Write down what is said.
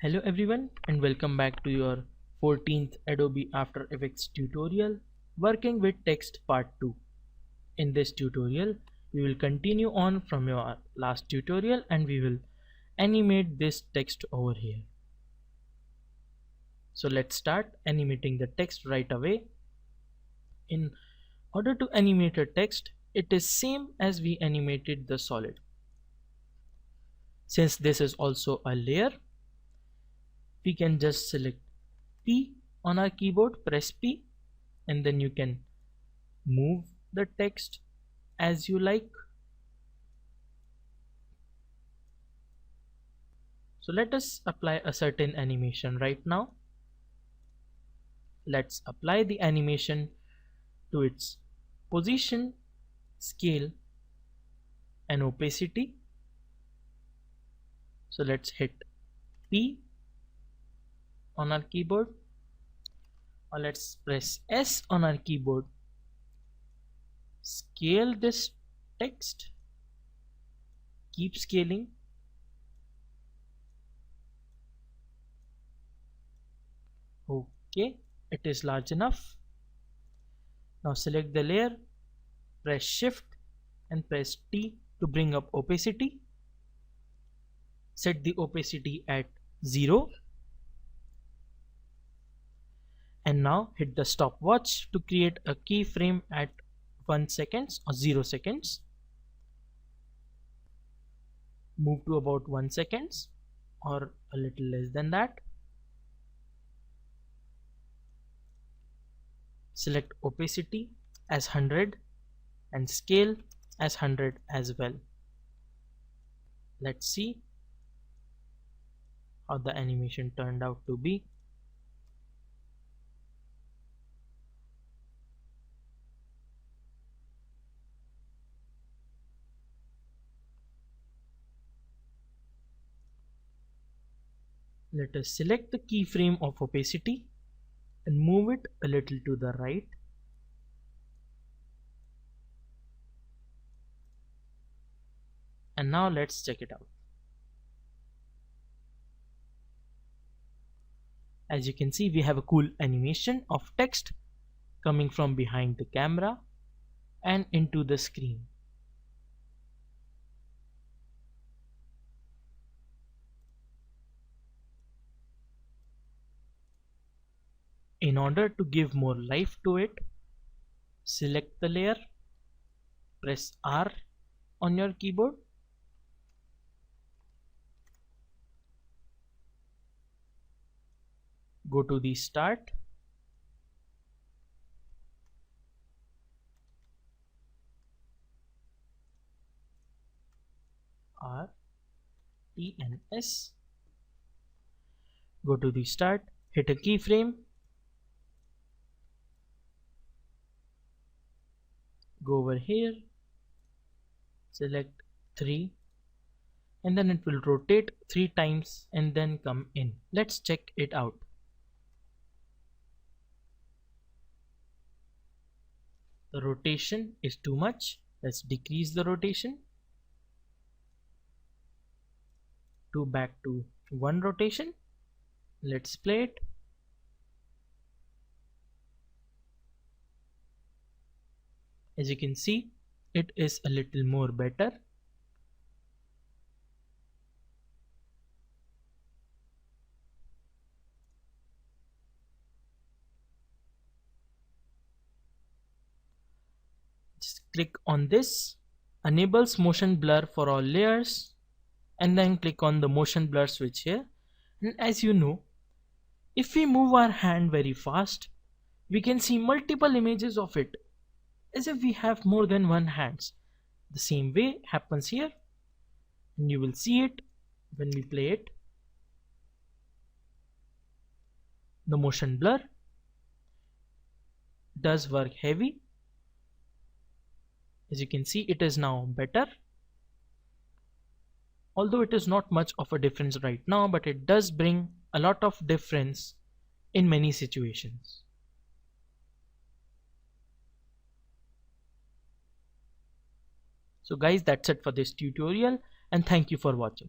Hello everyone and welcome back to your 14th Adobe After Effects tutorial working with text part 2. In this tutorial we will continue on from your last tutorial and we will animate this text over here. So let's start animating the text right away. In order to animate a text, it is same as we animated the solid. Since this is also a layer, we can just select P on our keyboard, press P, and then you can move the text as you like. So let us apply a certain animation right now. Let's apply the animation to its position, scale, and opacity. So let's hit P on our keyboard, or let's press S on our keyboard. Scale this text, keep scaling. Okay, it is large enough. Now select the layer, press Shift and press T to bring up opacity. Set the opacity at 0. And now hit the stopwatch to create a keyframe at 1 second or 0 seconds. Move to about 1 second or a little less than that. Select opacity as 100 and scale as 100 as well. Let's see how the animation turned out to be. Let us select the keyframe of opacity and move it a little to the right. And now let's check it out. As you can see, we have a cool animation of text coming from behind the camera and into the screen. In order to give more life to it, select the layer, press R on your keyboard, go to the start, R, T and S, go to the start, hit a keyframe, go over here, select 3, and then it will rotate 3 times and then come in. Let's check it out. The rotation is too much. Let's decrease the rotation to back to 1 rotation. Let's play it. As you can see, it is a little more better. Just click on this, enables motion blur for all layers, and then click on the motion blur switch here. And as you know, if we move our hand very fast, we can see multiple images of it, as if we have more than one hands. The same way happens here, and you will see it when we play it. The motion blur does work heavy. As you can see, it is now better. Although it is not much of a difference right now, but it does bring a lot of difference in many situations. So guys, that's it for this tutorial and thank you for watching.